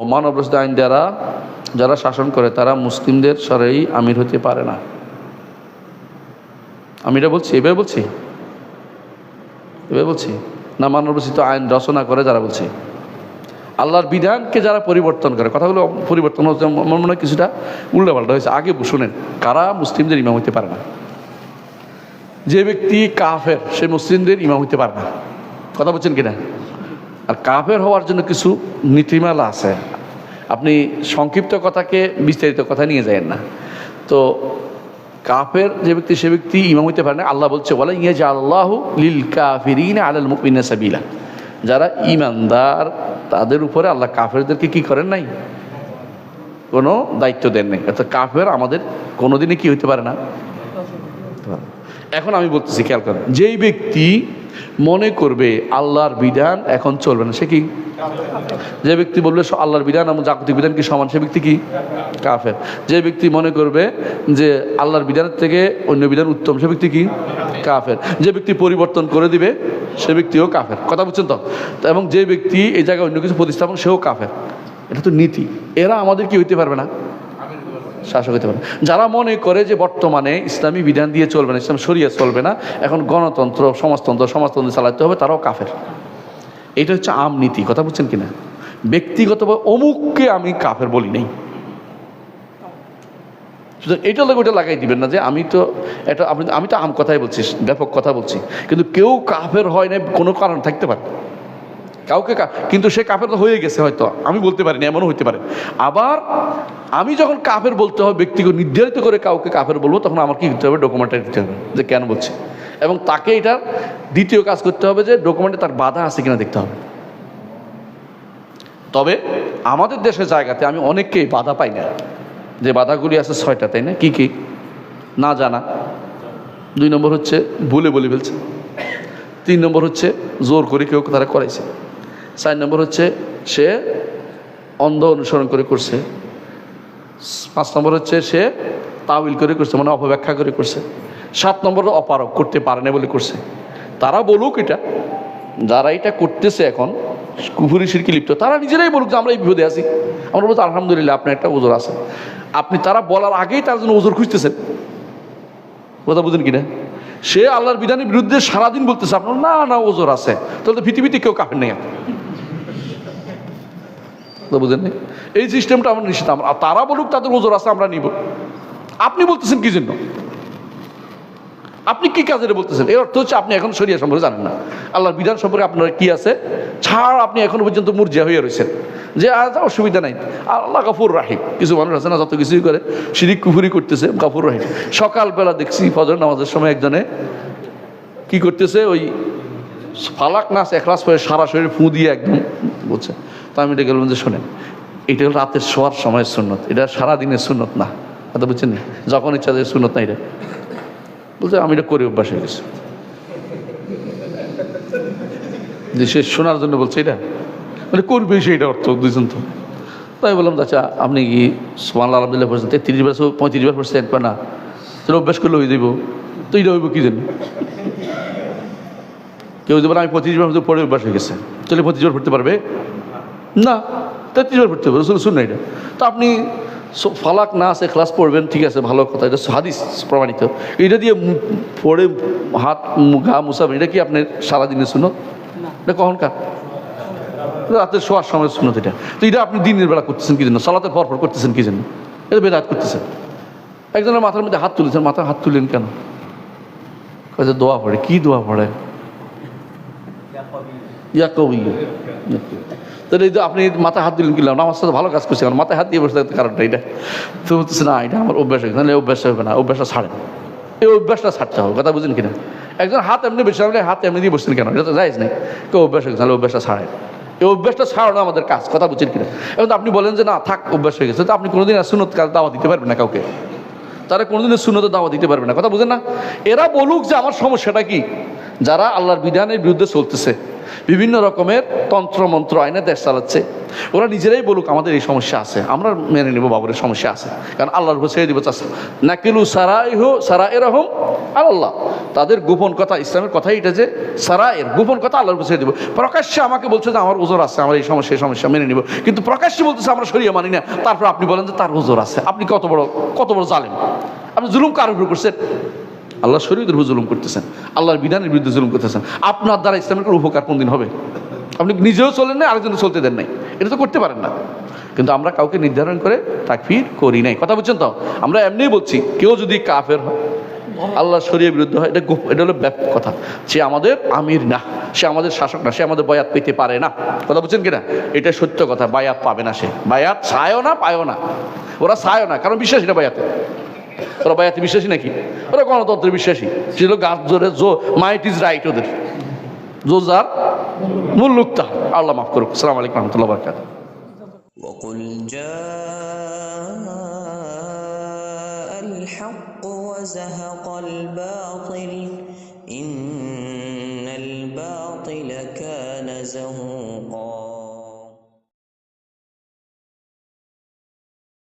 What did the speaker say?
মানব রচিত আইন দ্বারা যারা শাসন করে তারা মুসলিমদের শরঈ আমির হতে পারে না। আমি এটা বলছি, এভাবে বলছি না মানব রচিত আইন রচনা করে যারা বলছে আল্লাহর বিধানকে যারা পরিবর্তন করে, কথাগুলো পরিবর্তন হচ্ছে আমার মনে হয় কিছুটা উল্টাপাল্টা হয়েছে। আগে শুনেন, কারা মুসলিমদের ইমাম হইতে পারে না? যে ব্যক্তি কাফের সে মুসলিমদের ইমাম হইতে পারে না, কথা বলছেন কিনা? আর কাফের হওয়ার জন্য কিছু নীতিমালা আছে, আপনি সংক্ষিপ্ত কথাকে বিস্তারিত কথা নিয়ে যাবেন না। তো কাফের যে ব্যক্তি সে ব্যক্তি ইমাম হইতে পারে না। আল্লাহ বলছে ওয়ালা ইয়াজআলুল্লাহু লিল কাফিরিনা আলাল মুমিনিনা সাবিলা, যারা ঈমানদার তাদের উপরে আল্লাহ কাফেরদেরকে কি করেন নাই, কোনো দায়িত্ব দেন নাই। অর্থাৎ কাফের আমাদের কোনোদিনই কি হইতে পারে না। এখন আমি বলতেছি, খেয়াল করেন, যেই ব্যক্তি মনে করবে আল্লাহর বিধান এখন চলবে না সে কি? যে ব্যক্তি বলবে আল্লাহর বিধান এবং জাগতিক বিধান কি সমান, সে ব্যক্তি কি? কাফের। যে ব্যক্তি মনে করবে যে আল্লাহর বিধানের থেকে অন্য বিধান উত্তম, সে ব্যক্তি কি? কাফের। যে ব্যক্তি পরিবর্তন করে দিবে সে ব্যক্তিও কাফের, কথা বুঝছেন তো? এবং যে ব্যক্তি এই জায়গায় অন্য কিছু প্রতিস্থাপন সেও কাফের। এটা তো নীতি। এরা আমাদের কি হইতে পারবে না, শাসক হতে পারে। যারা মনে করে যে বর্তমানে ইসলামী বিধান দিয়ে চলবে না, ইসলাম শরিয়া চলবে না, এখন গণতন্ত্র সমাজতন্ত্র চালাতে হবে, তারাও কাফের। এটা হচ্ছে আম নীতি, কথা বুঝছেন কিনা? ব্যক্তিগতভাবে অমুককে আমি কাফের বলি নাই, সুতরাং এটা ওইটা লাগাই দিবেন না যে আমি তো এটা আমি তো আম কথাই বলছি, ব্যাপক কথা বলছি। কিন্তু কেউ কাফের হয় না, কোনো কারণ থাকতে পারে কাউকে, কিন্তু সে কাফের তো হয়ে গেছে, হয়তো আমি বলতে পারিনি, এমনও হইতে পারে। আবার আমি যখন কাফের বলতে হবে, ব্যক্তিগত নির্ধারিত করে কাউকে কাফের বলবো, তখন আমার কি দিতে হবে? ডকুমেন্টারি দিতে হবে যে কেন বলছে, এবং তাকে এটা দ্বিতীয় কাজ করতে হবে যে ডকুমেন্টে তার বাধা আছে কিনা দেখতে হবে। তবে আমাদের দেশের জায়গাতে আমি অনেককেই বাধা পাই না, যে বাধাগুলি আছে 6টা, তাই না? কি কি? না জানা, 2 নম্বর হচ্ছে ভুলে বলে ফেলছে, 3 নম্বর হচ্ছে জোর করে কেউ তারা করাইছে, 4 নম্বর হচ্ছে সে অন্ধ অনুসরণ করে করছে, 5 নম্বর হচ্ছে সে তাউইল করে করছে, মানে অপব্যাখ্যা করে করছে, 7 নম্বর অপারক, করতে পারে না বলে করছে। তারা বলুক, এটা যারা এটা করতেছে এখন কুফরি শিরকি লিপ্ত, তারা নিজেরাই বলুক যে আমরা এই বিপদে আছি। আমরা বলছি আলহামদুলিল্লাহ আপনার একটা ওজোর আছে। আপনি তারা বলার আগেই তার জন্য ওজোর খুঁজতেছেন, কথা বুঝেন কিনা? সে আল্লাহর বিধানের বিরুদ্ধে সারাদিন বলতেছে, আপনার না না ওজোর আছে, তাহলে তো পৃথিবীতে কেউ কাফের নেই, বুঝেন? এই সিস্টেমটা আমরা নিশ্চিত। আমরা তারা বলুক তাদের ওজোর আছে, আমরা নিব। আপনি বলতেছেন কি জন্য? আপনি কি কাজে বলতেছেন? এর অর্থ হচ্ছে আপনি এখন শরিয়া সম্পর্কে জানেন না, আল্লাহর বিধান সম্পর্কে আপনার কি আছে ছাড়, আপনি এখনো পর্যন্ত মুরজিয়া হয়ে রয়েছেন যে আজ অসুবিধা নাই, আল্লাহ গফুর রাহিম। কিছু মানুষ আছে না, যত কিছুই করে শিরিক কুফরি করতেছে, গফুর রাহিম। সকালবেলা দেখছি ফজর নামাজের সময় একজনে কি করতেছে, ওই ফালাক নাস এখলাস পরে সারা শরীর ফু দিয়ে একদম বলছে। তো আমি এটা গেলাম যে শোনেন, এটা হলো রাতের শোয়ার সময়ের সুন্নত, এটা সারাদিনের সুন্নত না, কথা বুঝছেন? যখন ইচ্ছা যে সুন্নত না, এটা বলছে আমি এটা করে অভ্যাস হয়ে গেছি, যে সে শোনার জন্য বলছে, এটা মানে করবে সেইটা অর্থ বুঝছেন তো? তাই বললাম আচ্ছা আপনি কি সুবহানাল্লাহ আলহামদুলিল্লাহ পড়ছেন 33 বার 35 বার পড়ছেন, একবার না, তাহলে অভ্যাস করলে হয়ে যাবো। তো এটা হইব কি জন্য? কেউ যদি বলে আমি 35 বার পড়ে অভ্যাস হয়ে গেছে, তাহলে 35 বার পড়তে পারবে না, 33 বার পড়তে পারবে, শুনুন না এটা। তো আপনি ফালাক নাস এখলাস পড়বেন, ঠিক আছে, ভালো কথা, এটা হাদিস প্রমাণিত। এটা দিয়ে পড়ে হাত গা মুছাবেন, এটা কি আপনার সারাদিনের সুন্নত? এটা কখনকার রাতের শোয়ার সময় সুন্নত এটা। তো এটা আপনি দিনের বেলা করতেছেন কি জন্য? সালাতের পর করতেছেন কি জন্য? এটা বেদাত করতেছেন। একজনের মাথার মধ্যে হাত তুলেছেন, মাথায় হাত তুলেন কেন? দোয়া পড়ে। কি দোয়া পড়ে? তাহলে এই যে আপনি মাথায় হাত দিলেন, কিনলাম নামাজ সাথে ভালো কাজ করছে, কারণ মাথায় হাত দিয়ে বসে থাকতে কারণটা এটা তো বলতেছে না, এটা আমার অভ্যাস হয়ে গেছে, অভ্যাস হবে না, অভ্যাসটা ছাড়েন, এই অভ্যাসটা ছাড়তে হবে, কথা বুঝেন কিনা? একজন হাত এমনি বেশি হাত এমনি দিয়ে বসছেন কেন? এটা তো যাইজ নেই, কেউ অভ্যাস হয়ে গেছে, অভ্যাসটা ছাড়েন। এই অভ্যাসটা ছাড়ানো আমাদের কাজ, কথা বুঝছেন কিনা? এবং আপনি বলেন যে না থাক অভ্যাস হয়ে গেছে, তো আপনি কোনোদিন সুন্নত কাজ দাওয়া দিতে পারবেন না কাউকে, তারা কোনোদিনের সুন্নতের দাওয়া দিতে পারবে না, কথা বুঝেন না? এরা বলুক যে আমার সমস্যাটা কি, যারা আল্লাহর বিধানের বিরুদ্ধে চলতেছে বিভিন্ন রকমের তন্ত্রমন্ত্র আইনে দেশ চালাচ্ছে। ওরা নিজেরাই বলুক আমাদের এই সমস্যা আছে, আমরা মেনে নেব বাবরের সমস্যা আছে, কারণ আল্লাহর উপর ছেড়ে দিব চাষা নাকিলু সারা এরহম আল্লাহ। তাদের গোপন কথা, ইসলামের কথাই এটা যে সারায়ের গোপন কথা আল্লাহর উপর ছেড়ে দিব। প্রকাশ্যে আমাকে বলছে যে আমার ওজোর আছে, আমার এই সমস্যা মেনে নিব, কিন্তু প্রকাশ্যে বলতেছে আমরা শরিয়া মানি না, তারপর আপনি বলেন যে তার ওজোর আছে। আপনি কত বড় জালেম! আপনি জুলুম কার উপর করছেন? আল্লাহ শরীয়তের উপর জুলুম করতেছেন, আল্লাহর বিধানের বিরুদ্ধে জুলুম করতেছেন। আপনার দ্বারা ইসলামের কোনো উপকার কোনদিন হবে? আপনি নিজেও চলেন না, আরেকজনে চলতে দেন নাই, এটা তো করতে পারেন না। কিন্তু আমরা কাউকে নির্ধারণ করে তাকফির করি নাই, কথা বুঝছেন তো? আমরা এমনিই বলছি কেউ যদি কাফের হয়, আল্লাহ শরীয়তের বিরুদ্ধে হয়, এটা হলো ব্যাপক কথা। সে আমাদের আমির না, সে আমাদের শাসক না, সে আমাদের বায়াত পেতে পারে না, কথা বুঝছেন কিনা? এটা সত্য কথা, বায়াত পাবে না সে, বায়াত ছায়ও না পায়ও না। ওরা ছায়ও না, কারণ বিশ্বাসী না বায়াতে। ওরা বায়াতে বিশ্বাসী নাকি? ওরা গণতন্ত্রে বিশ্বাসী। ছিল গাছ জোরে মাইট ইজ রাইট, ওদের জোজার মূল লুকতা। আল্লাহ মাফ করুক। আসসালামু আলাইকুম রহমতুল্লাহ বারাকাতুহু। وقل جاء الحق وزهق الباطل